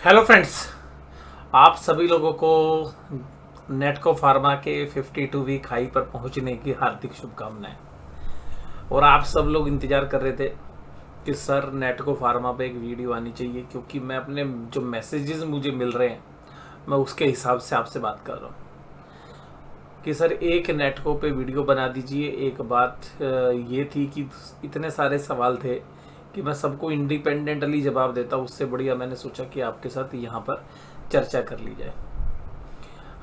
Hello friends, आप सभी लोगों को नेटको फार्मा के 52 वीक हाई पर पहुंचने की हार्दिक शुभकामनाएं। और आप सब लोग इंतजार कर रहे थे कि सर नेटको फार्मा पे एक वीडियो आनी चाहिए, क्योंकि मैं अपने जो मैसेजेस मुझे मिल रहे हैं मैं उसके हिसाब से आपसे बात कर रहा हूँ कि सर एक नेटको पे वीडियो बना दीजिए। एक बात ये थी कि इतने सारे सवाल थे कि मैं सबको इंडिपेंडेंटली जवाब देता, उससे बढ़िया मैंने सोचा कि आपके साथ यहाँ पर चर्चा कर ली जाए।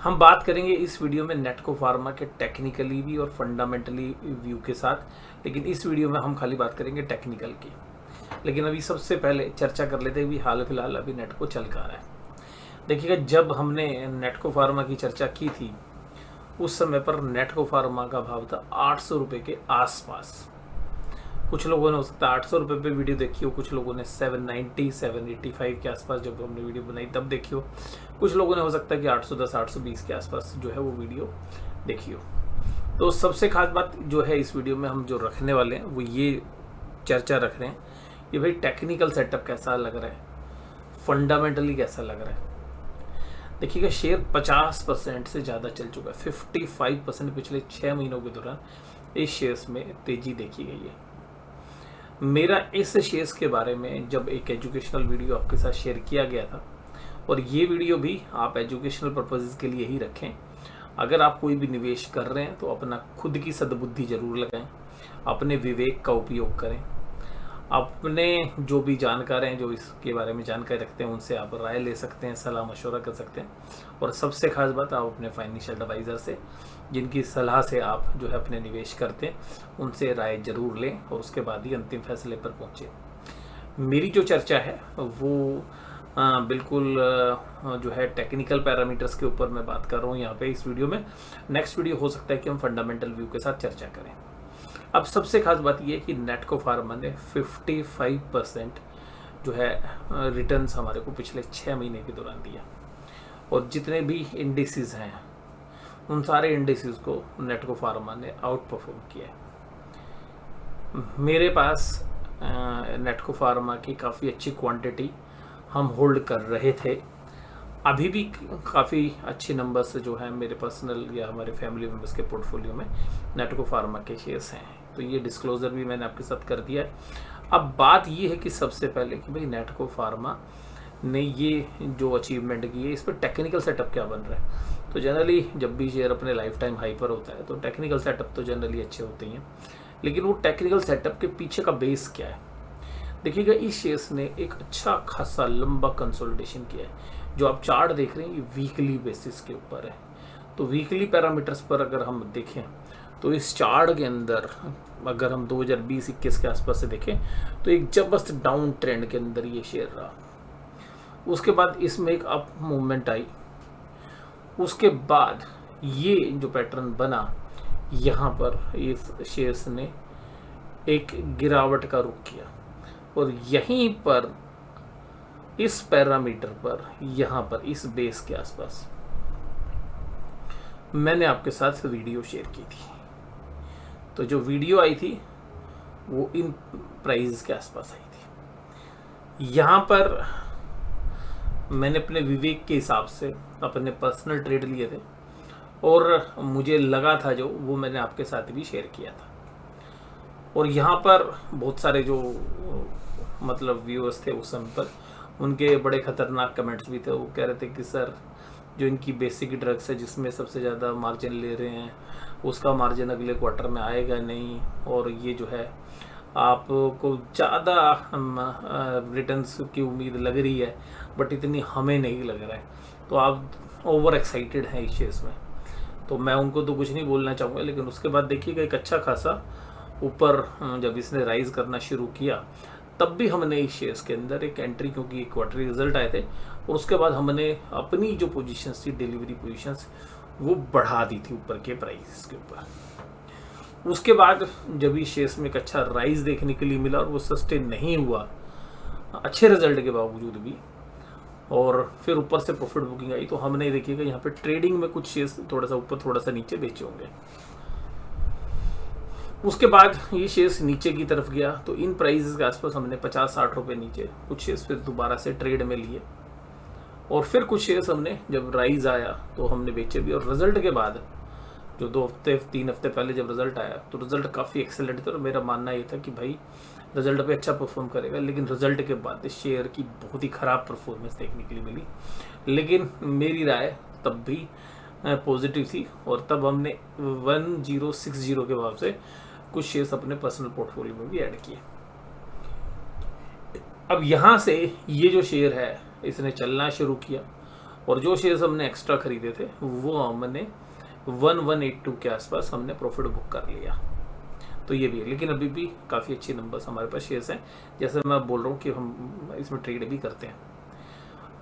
हम बात करेंगे इस वीडियो में नेटको फार्मा के टेक्निकली भी और फंडामेंटली व्यू के साथ, लेकिन इस वीडियो में हम खाली बात करेंगे टेक्निकल की। लेकिन अभी सबसे पहले चर्चा कर लेते हैं कि हाल फिलहाल अभी नेटको चल कहाँ रहा है। देखिएगा, जब हमने नेटको फार्मा की चर्चा की थी उस समय पर नेटको फार्मा का भाव था 800 रुपये के आसपास। कुछ लोगों ने हो सकता है 800 रुपये पे वीडियो देखी हो, कुछ लोगों ने 790 785 के आसपास जब हमने वीडियो बनाई तब देखी हो, कुछ लोगों ने हो सकता है कि 810 820 के आसपास जो है वो वीडियो देखी हो। तो सबसे खास बात जो है इस वीडियो में हम जो रखने वाले हैं वो ये चर्चा रख रहे हैं कि भाई टेक्निकल सेटअप कैसा लग रहा है, फंडामेंटली कैसा लग रहा है। देखिएगा, शेयर 50% से ज़्यादा चल चुका है। 55% पिछले 6 महीनों के दौरान इस शेयर्स में तेजी देखी गई है। मेरा इस शेयर्स के बारे में जब एक एजुकेशनल वीडियो आपके साथ शेयर किया गया था, और ये वीडियो भी आप एजुकेशनल पर्पसेस के लिए ही रखें। अगर आप कोई भी निवेश कर रहे हैं तो अपना खुद की सद्बुद्धि जरूर लगाएं, अपने विवेक का उपयोग करें, अपने जो भी जानकार हैं जो इसके बारे में जानकारी रखते हैं उनसे आप राय ले सकते हैं, सलाह मशवरा कर सकते हैं। और सबसे खास बात, आप अपने फाइनेंशियल एडवाइज़र से जिनकी सलाह से आप जो है अपने निवेश करते हैं उनसे राय जरूर लें और उसके बाद ही अंतिम फैसले पर पहुँचे। मेरी जो चर्चा है वो बिल्कुल जो है टेक्निकल पैरामीटर्स के ऊपर मैं बात कर रहा हूँ यहाँ पे इस वीडियो में। नेक्स्ट वीडियो हो सकता है कि हम फंडामेंटल व्यू के साथ चर्चा करें। अब सबसे खास बात यह है कि नेटको फार्मा ने 55% जो है रिटर्न्स हमारे को पिछले 6 महीने के दौरान दिया, और जितने भी इंडिसेस हैं उन सारे इंडिसेस को नेटको फार्मा ने आउट परफॉर्म किया है। मेरे पास नेटको फार्मा की काफ़ी अच्छी क्वांटिटी हम होल्ड कर रहे थे। अभी भी काफ़ी अच्छे नंबर्स जो है मेरे पर्सनल या हमारे फैमिली मेम्बर्स के पोर्टफोलियो में नेटको फार्मा के शेयर्स हैं, तो ये डिस्क्लोजर भी मैंने आपके साथ कर दिया है। अब बात ये है कि सबसे पहले कि भाई नेटको फार्मा ने ये जो अचीवमेंट की है इस पर टेक्निकल सेटअप क्या बन रहा है। तो जनरली जब भी शेयर अपने लाइफ टाइम हाई पर होता है तो टेक्निकल सेटअप तो जनरली अच्छे होते ही हैं, लेकिन वो टेक्निकल सेटअप के पीछे का बेस क्या है। देखिएगा, इस शेयर्स ने एक अच्छा खासा लंबा कंसोलिडेशन किया है। जो आप चार्ट देख रहे हैं ये वीकली बेसिस के ऊपर है। तो वीकली पैरामीटर्स पर अगर हम देखें तो इस चार्ट के अंदर अगर हम 2020-21 के आसपास से देखें तो एक जबरदस्त डाउन ट्रेंड के अंदर ये शेयर रहा। उसके बाद इसमें एक अप मूवमेंट आई, उसके बाद ये जो पैटर्न बना यहाँ पर इस शेयर्स ने एक गिरावट का रुख किया, और यहीं पर इस पैरामीटर पर यहाँ पर इस बेस के आसपास मैंने आपके साथ वीडियो शेयर की थी। तो जो वीडियो आई थी वो इन प्राइस के आसपास आई थी। यहाँ पर मैंने अपने विवेक के हिसाब से अपने पर्सनल ट्रेड लिए थे, और मुझे लगा था जो वो मैंने आपके साथ भी शेयर किया था। और यहाँ पर बहुत सारे जो मतलब व्यूअर्स थे उस समय पर उनके बड़े खतरनाक कमेंट्स भी थे। वो कह रहे थे कि सर जो इनकी बेसिक ड्रग्स है जिसमें सबसे ज़्यादा मार्जिन ले रहे हैं उसका मार्जिन अगले क्वार्टर में आएगा नहीं, और ये जो है आपको ज़्यादा रिटर्न्स की उम्मीद लग रही है बट इतनी हमें नहीं लग रहा है, तो आप ओवर एक्साइटेड हैं इस शेयर्स में। तो मैं उनको तो कुछ नहीं बोलना चाहूँगा, लेकिन उसके बाद देखिएगा एक अच्छा खासा ऊपर जब इसने राइज करना शुरू किया तब भी हमने इस शेयर्स के अंदर एक एंट्री, क्योंकि क्वार्टरली रिजल्ट आए थे, और उसके बाद हमने अपनी जो पोजीशंस थी डिलीवरी पोजीशंस वो बढ़ा दी थी ऊपर के प्राइस के ऊपर। उसके बाद जब इस शेयर्स में एक अच्छा राइज देखने के लिए मिला और वो सस्टेन नहीं हुआ अच्छे रिजल्ट के बावजूद भी, और फिर ऊपर से प्रॉफिट बुकिंग आई, तो हमने देखिएगा यहाँ पे ट्रेडिंग में कुछ शेयर्स थोड़ा सा ऊपर थोड़ा सा नीचे बेचे होंगे। उसके बाद ये शेयर्स नीचे की तरफ गया, तो इन प्राइसेस के आसपास हमने 50-60 रुपए नीचे कुछ शेयर्स फिर दोबारा से ट्रेड में लिए, और फिर कुछ शेयर्स हमने जब राइज आया तो हमने बेचे भी, और रिजल्ट के बाद जो 2 हफ्ते 3 हफ्ते पहले जब रिजल्ट आया तो रिजल्ट काफ़ी एक्सेलेंट था, और मेरा मानना ये था कि भाई रिजल्ट पे अच्छा परफॉर्म करेगा। लेकिन रिजल्ट के बाद शेयर की बहुत ही ख़राब परफॉर्मेंस देखने के लिए मिली, लेकिन मेरी राय तब भी पॉजिटिव थी, और तब हमने 1060 के भाव से कुछ शेयर्स अपने पर्सनल पोर्टफोलियो में भी ऐड किए। अब यहाँ से ये जो शेयर है इसने चलना शुरू किया, और जो शेयर्स हमने एक्स्ट्रा खरीदे थे वो हमने 1182 के आसपास हमने प्रॉफिट बुक कर लिया। तो ये भी है, लेकिन अभी भी काफ़ी अच्छे नंबर्स हमारे पास शेयर्स हैं, जैसे मैं बोल रहा हूँ कि हम इसमें ट्रेड भी करते हैं।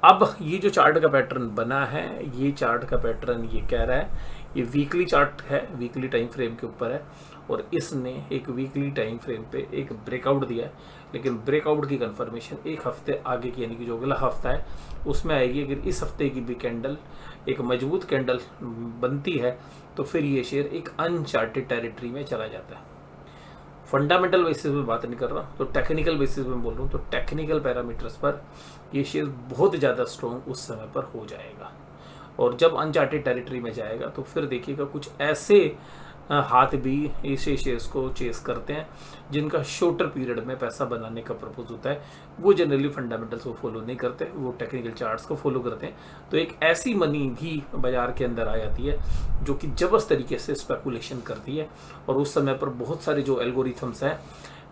अब ये जो चार्ट का पैटर्न बना है, ये चार्ट का पैटर्न ये कह रहा है, ये वीकली चार्ट है, वीकली टाइम फ्रेम के ऊपर है, और इसने एक वीकली टाइम फ्रेम पे एक ब्रेकआउट दिया है, लेकिन ब्रेकआउट की कंफर्मेशन एक हफ्ते आगे की, यानी कि जो अगला हफ्ता है उसमें आएगी। अगर इस हफ्ते की भी कैंडल एक मजबूत कैंडल बनती है तो फिर ये शेयर एक अनचार्टेड टेरिटरी में चला जाता है। फंडामेंटल बेसिस पे बात नहीं कर रहा, तो टेक्निकल बेसिस पे बोल रहा हूँ, तो टेक्निकल पैरामीटर्स पर ये शेयर बहुत ज़्यादा स्ट्रॉन्ग उस समय पर हो जाएगा, और जब अनचार्टेड टेरिटरी में जाएगा तो फिर देखिएगा कुछ ऐसे हाथ भी इस शेयर्स को चेस करते हैं जिनका शॉर्टर पीरियड में पैसा बनाने का पर्पज होता है। वो जनरली फंडामेंटल्स को फॉलो नहीं करते, वो टेक्निकल चार्ट्स को फॉलो करते हैं। तो एक ऐसी मनी भी बाजार के अंदर आ जाती है जो कि जबरदस्त तरीके से स्पेकुलेशन करती है, और उस समय पर बहुत सारे जो एल्गोरिथम्स हैं,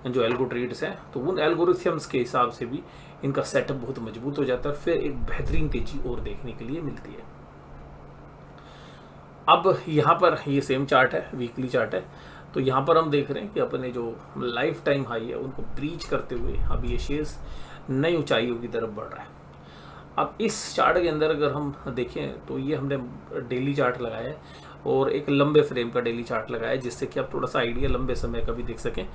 जो एल्गो ट्रेड्स हैं, तो उन एल्गोरिथम्स के हिसाब से भी इनका सेटअप बहुत मजबूत हो जाता है, फिर एक बेहतरीन तेजी और देखने के लिए मिलती है। अब यहाँ पर ये सेम चार्ट है, वीकली चार्ट है, तो यहाँ पर हम देख रहे हैं कि अपने जो लाइफ टाइम हाई है उनको ब्रीच करते हुए अब ये शेयर्स नई ऊंचाइयों की तरफ बढ़ रहा है। अब इस चार्ट के अंदर अगर हम देखें तो ये हमने डेली चार्ट लगाया है, और एक लंबे फ्रेम का डेली चार्ट लगाया है, जिससे कि आप थोड़ा सा आइडिया लंबे समय का भी देख सकें।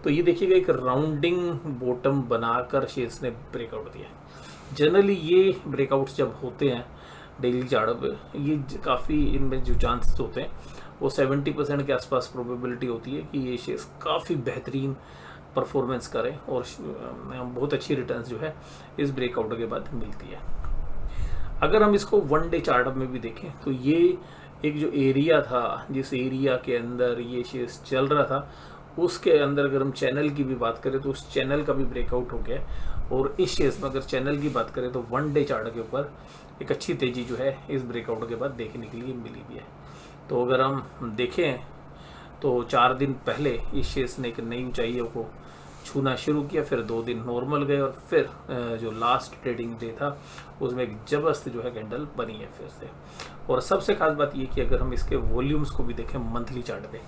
तो ये देखिएगा एक राउंडिंग बॉटम बनाकर शेयर्स ने ब्रेकआउट दिया है। जनरली ये ब्रेकआउट्स जब होते हैं डेली चार्ट पे, ये काफ़ी इनमें जो चांसेस होते हैं वो 70% के आसपास प्रोबेबिलिटी होती है कि ये शेयर्स काफ़ी बेहतरीन परफॉर्मेंस करें, और बहुत अच्छी रिटर्न्स जो है इस ब्रेकआउट के बाद मिलती है। अगर हम इसको 1 डे चार्ट में भी देखें तो ये एक जो एरिया था, जिस एरिया के अंदर ये शेयर्स चल रहा था, उसके अंदर अगर हम चैनल की भी बात करें तो उस चैनल का भी ब्रेकआउट हो गया। और इस शेयर्स में अगर चैनल की बात करें तो 1 डे चार्ट के ऊपर एक अच्छी तेज़ी जो है इस ब्रेकआउट के बाद देखने के लिए मिली भी है। तो अगर हम देखें तो 4 दिन पहले इस शेयर्स ने एक नई ऊंचाइयों को छूना शुरू किया, फिर 2 दिन नॉर्मल गए, और फिर जो लास्ट ट्रेडिंग डे था उसमें एक जबरदस्त जो है कैंडल बनी है फिर से। और सबसे खास बात ये कि अगर हम इसके वॉल्यूम्स को भी देखें मंथली चार्ट पे,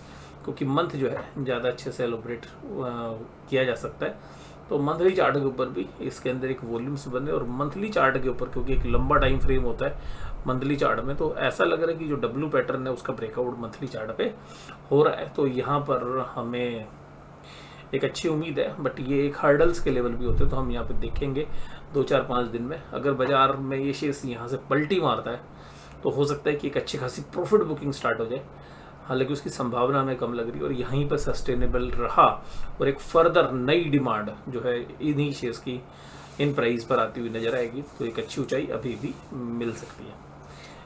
क्योंकि मंथ जो है ज़्यादा अच्छे से एलोबरेट किया जा सकता है, तो मंथली चार्ट के ऊपर भी इसके अंदर एक वॉल्यूम्स बने, और मंथली चार्ट के ऊपर क्योंकि एक लंबा टाइम फ्रेम होता है मंथली चार्ट में, तो ऐसा लग रहा है कि जो डब्ल्यू पैटर्न है उसका ब्रेकआउट मंथली चार्ट पे हो रहा है। तो यहाँ पर हमें एक अच्छी उम्मीद है, बट ये एक हर्डल्स के लेवल भी होते हैं, तो हम यहाँ पे देखेंगे 2-4-5 दिन में अगर बाजार में ये शेयर्स यहाँ से पलटी मारता है तो हो सकता है कि एक अच्छी खासी प्रॉफिट बुकिंग स्टार्ट हो जाए। हालांकि उसकी संभावना हमें कम लग रही है, और यहीं पर सस्टेनेबल रहा और एक फर्दर नई डिमांड जो है इन्हीं शेयर्स की इन प्राइस पर आती हुई नजर आएगी, तो एक अच्छी ऊंचाई अभी भी मिल सकती है।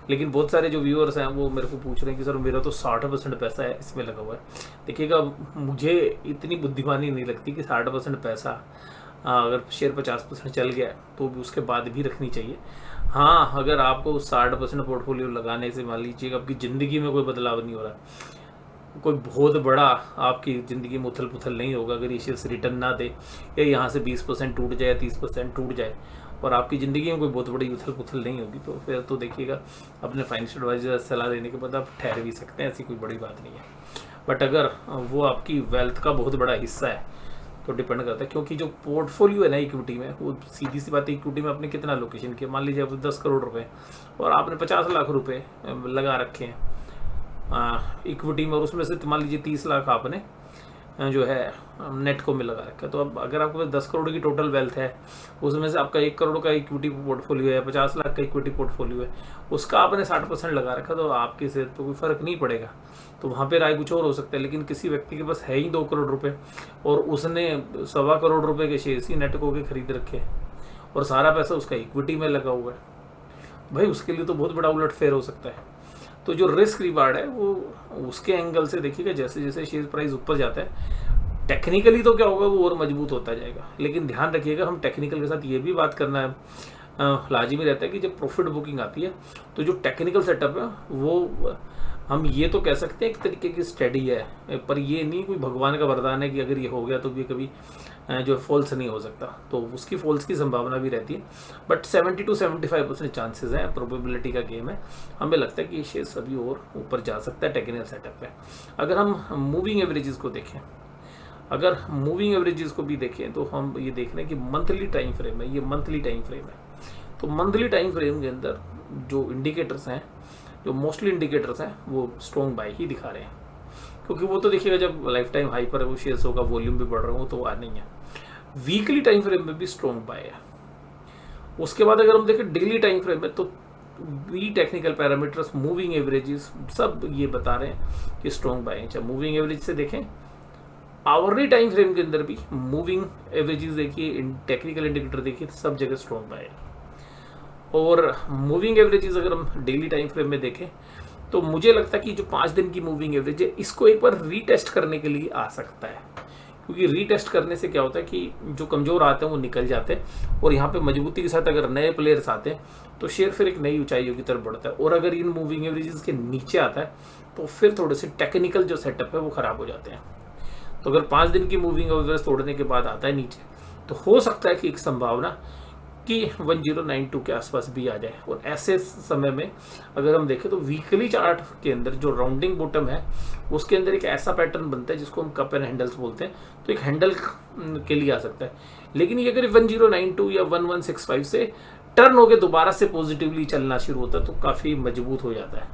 लेकिन बहुत सारे जो व्यूअर्स हैं वो मेरे को पूछ रहे हैं कि सर मेरा तो 60% पैसा है इसमें लगा हुआ है। देखिएगा, मुझे इतनी बुद्धिमानी नहीं लगती कि 60% पैसा अगर शेयर 50% चल गया तो भी उसके बाद भी रखनी चाहिए। हाँ, अगर आपको 60% पोर्टफोलियो लगाने से मान लीजिएगा आपकी ज़िंदगी में कोई बदलाव नहीं हो रहा, कोई बहुत बड़ा आपकी ज़िंदगी में उथल पुथल नहीं होगा, अगर ये शेयर्स रिटर्न ना दे या यहाँ से 20% टूट जाए, 30% टूट जाए, और आपकी ज़िंदगी में कोई बहुत बड़ी उथल पुथल नहीं होगी, तो फिर तो देखिएगा अपने फाइनेंशियल एडवाइजर से सलाह लेने के बाद आप ठहर भी सकते हैं, ऐसी कोई बड़ी बात नहीं है। बट अगर वो आपकी वेल्थ का बहुत बड़ा हिस्सा है तो डिपेंड करता है, क्योंकि जो पोर्टफोलियो है ना इक्विटी में, वो सीधी सी बात है, इक्विटी में आपने कितना लोकेशन किया, मान लीजिए आप 10 करोड़ रुपए और आपने 50 लाख रुपए लगा रखे हैं इक्विटी में, और उसमें से मान लीजिए 30 लाख आपने जो है नेट को में लगा रखा है। तो अब अगर आपके पास 10 करोड़ की टोटल वेल्थ है, उसमें से आपका 1 करोड़ का इक्विटी पोर्टफोलियो है, 50 लाख का इक्विटी पोर्टफोलियो है, उसका आपने 60% लगा रखा, तो आपकी सेहत पर कोई फर्क नहीं पड़ेगा। तो वहाँ पे राय कुछ और हो सकता है। लेकिन किसी व्यक्ति के पास है ही 2 करोड़ रुपए और उसने 1.25 करोड़ रुपए के शेयर ही नेटको के खरीद रखे हैं और सारा पैसा उसका इक्विटी में लगा हुआ है, भाई उसके लिए तो बहुत बड़ा उलटफेर हो सकता है। तो जो रिस्क रिवार्ड है वो उसके एंगल से देखिएगा, जैसे जैसे शेयर प्राइस ऊपर जाता है टेक्निकली तो क्या होगा, वो और मजबूत होता जाएगा। लेकिन ध्यान रखिएगा, हम टेक्निकल के साथ ये भी बात करना है, लाजिमी रहता है कि जब प्रॉफिट बुकिंग आती है तो जो टेक्निकल सेटअप है वो हम ये तो कह सकते हैं एक तरीके की स्टडी है, पर ये नहीं कोई भगवान का वरदान है कि अगर ये हो गया तो भी कभी जो फॉल्स नहीं हो सकता, तो उसकी फॉल्स की संभावना भी रहती है। बट 70 to 75% चांसेस हैं, प्रोबेबिलिटी का गेम है। हमें लगता है कि ये शेयर सभी और ऊपर जा सकता है टेक्निकल सेटअप पे। अगर हम मूविंग एवरेजेस को देखें, अगर मूविंग एवरेजेस को भी देखें तो हम ये देख रहे हैं कि मंथली टाइम फ्रेम है, ये मंथली टाइम फ्रेम है। तो मंथली टाइम फ्रेम के अंदर जो इंडिकेटर्स हैं, जो मोस्टली इंडिकेटर्स हैं, वो स्ट्रॉन्ग बाय ही दिखा रहे हैं, क्योंकि वो तो देखिएगा जब लाइफ टाइम हाई पर वो शेयर्स होगा, वॉल्यूम भी बढ़ रहा हो तो आ नहीं है। वीकली टाइम फ्रेम में भी स्ट्रॉन्ग बाय है। उसके बाद अगर हम देखें डेली टाइम फ्रेम में, तो भी टेक्निकल पैरामीटर्स, मूविंग एवरेजेस सब ये बता रहे हैं कि स्ट्रॉन्ग बाय है। चाहे मूविंग एवरेज से देखें, आवरली टाइम फ्रेम के अंदर भी मूविंग एवरेजेस देखिए, टेक्निकल इंडिकेटर देखिए, सब जगह स्ट्रॉन्ग बाय है। और मूविंग एवरेजेस अगर हम डेली टाइम फ्रेम में देखें तो मुझे लगता है कि जो 5 दिन की मूविंग एवरेज है, इसको एक बार रीटेस्ट करने के लिए आ सकता है, क्योंकि रीटेस्ट करने से क्या होता है कि जो कमजोर आते हैं वो निकल जाते हैं, और यहाँ पे मजबूती के साथ अगर नए प्लेयर्स आते हैं तो शेयर फिर एक नई ऊंचाइयों की तरफ बढ़ता है। और अगर इन मूविंग एवरेजेस के नीचे आता है तो फिर थोड़े से टेक्निकल जो सेटअप है वो खराब हो जाते हैं। तो अगर 5 दिन की मूविंग एवरेज तोड़ने के बाद आता है नीचे, तो हो सकता है कि एक संभावना कि 1092 के आसपास भी आ जाए। और ऐसे समय में अगर हम देखें तो वीकली चार्ट के अंदर जो राउंडिंग बॉटम है उसके अंदर एक ऐसा पैटर्न बनता है जिसको हम कप एंड हैंडल्स बोलते हैं, तो एक हैंडल के लिए आ सकता है। लेकिन ये अगर 1092 या 1165 से टर्न होकर दोबारा से पॉजिटिवली चलना शुरू होता है तो काफ़ी मजबूत हो जाता है,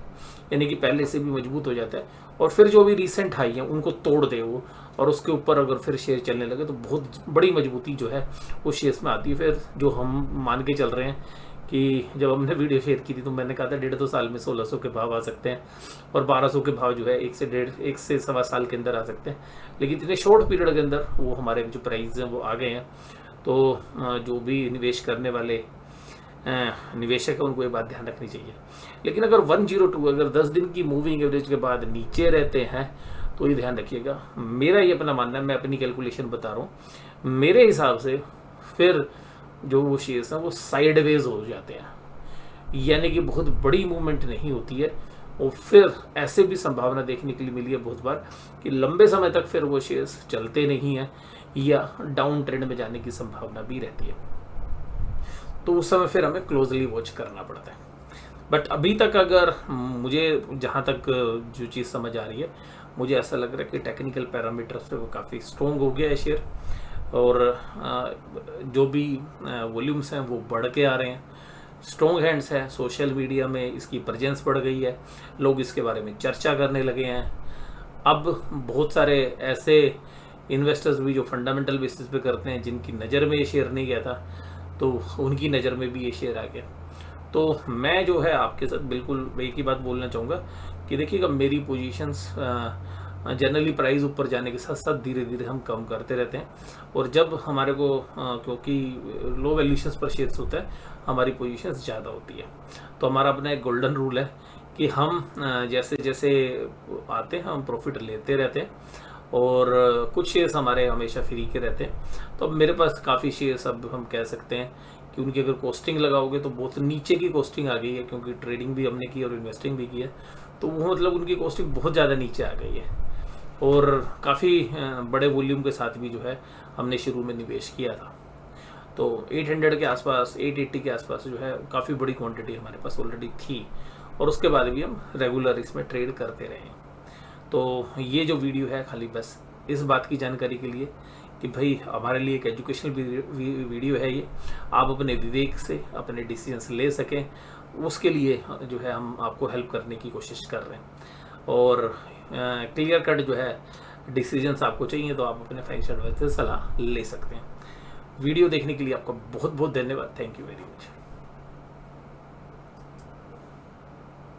यानी कि पहले से भी मजबूत हो जाता है। और फिर जो भी रिसेंट हाई है उनको तोड़ दे वो, और उसके ऊपर अगर फिर शेयर चलने लगे तो बहुत बड़ी मजबूती जो है वो शेयर्स में आती है। फिर जो हम मान के चल रहे हैं कि जब हमने वीडियो शेयर की थी तो मैंने कहा था 1.5-2 साल में 1600 के भाव आ सकते हैं, और 1200 के भाव जो है 1 से सवा साल के अंदर आ सकते हैं। लेकिन इतने शॉर्ट पीरियड के अंदर वो हमारे जो प्राइस हैं वो आ गए हैं। तो जो भी निवेश करने वाले निवेशक है उनको ये बात ध्यान रखनी चाहिए। लेकिन अगर 102 अगर 10 दिन की मूविंग एवरेज के बाद नीचे रहते हैं तो ये ध्यान रखिएगा, मेरा ये अपना मानना है, मैं अपनी कैलकुलेशन बता रहा हूँ, मेरे हिसाब से फिर जो वो शेयर्स हैं वो साइडवेज हो जाते हैं, यानी कि बहुत बड़ी मूवमेंट नहीं होती है। और फिर ऐसे भी संभावना देखने के लिए मिली है बहुत बार कि लंबे समय तक फिर वो शेयर्स चलते नहीं हैं या डाउन ट्रेंड में जाने की संभावना भी रहती है। तो उस समय फिर हमें क्लोजली वॉच करना पड़ता है। बट अभी तक अगर मुझे जहाँ तक जो चीज़ समझ आ रही है, मुझे ऐसा लग रहा है कि टेक्निकल पैरामीटर से वो काफ़ी स्ट्रॉन्ग हो गया है शेयर, और जो भी वॉल्यूम्स हैं वो बढ़ के आ रहे हैं, स्ट्रॉन्ग हैंड्स है, सोशल मीडिया में इसकी प्रेजेंस बढ़ गई है, लोग इसके बारे में चर्चा करने लगे हैं। अब बहुत सारे ऐसे इन्वेस्टर्स भी जो फंडामेंटल बेसिस पे करते हैं, जिनकी नज़र में ये शेयर नहीं गया था, तो उनकी नज़र में भी ये शेयर आ गया। तो मैं जो है आपके साथ बिल्कुल एक ही बात बोलना चाहूँगा कि देखिएगा, मेरी पोजीशंस जनरली प्राइस ऊपर जाने के साथ साथ धीरे धीरे हम कम करते रहते हैं, और जब हमारे को क्योंकि लो वैल्यूशंस पर शेयर्स होता है हमारी पोजीशंस ज़्यादा होती है, तो हमारा अपना एक गोल्डन रूल है कि हम जैसे जैसे आते हैं हम प्रॉफिट लेते रहते हैं, और कुछ शेयर्स हमारे हमेशा फ्री के रहते हैं। तो अब मेरे पास काफ़ी शेयर्स अब हम कह सकते हैं कि उनकी अगर कॉस्टिंग लगाओगे तो बहुत नीचे की कॉस्टिंग आ गई है, क्योंकि ट्रेडिंग भी हमने की और इन्वेस्टिंग भी की है, तो वो मतलब उनकी कॉस्टिंग बहुत ज़्यादा नीचे आ गई है। और काफ़ी बड़े वॉल्यूम के साथ भी जो है हमने शुरू में निवेश किया था, तो 800 के आसपास 880 के आसपास जो है काफ़ी बड़ी क्वांटिटी हमारे पास ऑलरेडी थी, और उसके बाद भी हम रेगुलर इसमें ट्रेड करते रहे। तो ये जो वीडियो है खाली बस इस बात की जानकारी के लिए कि भाई हमारे लिए एक एजुकेशनल वीडियो है ये, आप अपने विवेक से अपने डिसीजंस ले सकें, उसके लिए जो है हम आपको हेल्प करने की कोशिश कर रहे हैं। और क्लियर कट जो है डिसीजंस आपको चाहिए तो आप अपने फाइनेंशियल एडवाइजर से सलाह ले सकते हैं। वीडियो देखने के लिए आपका बहुत बहुत धन्यवाद। Thank you very much.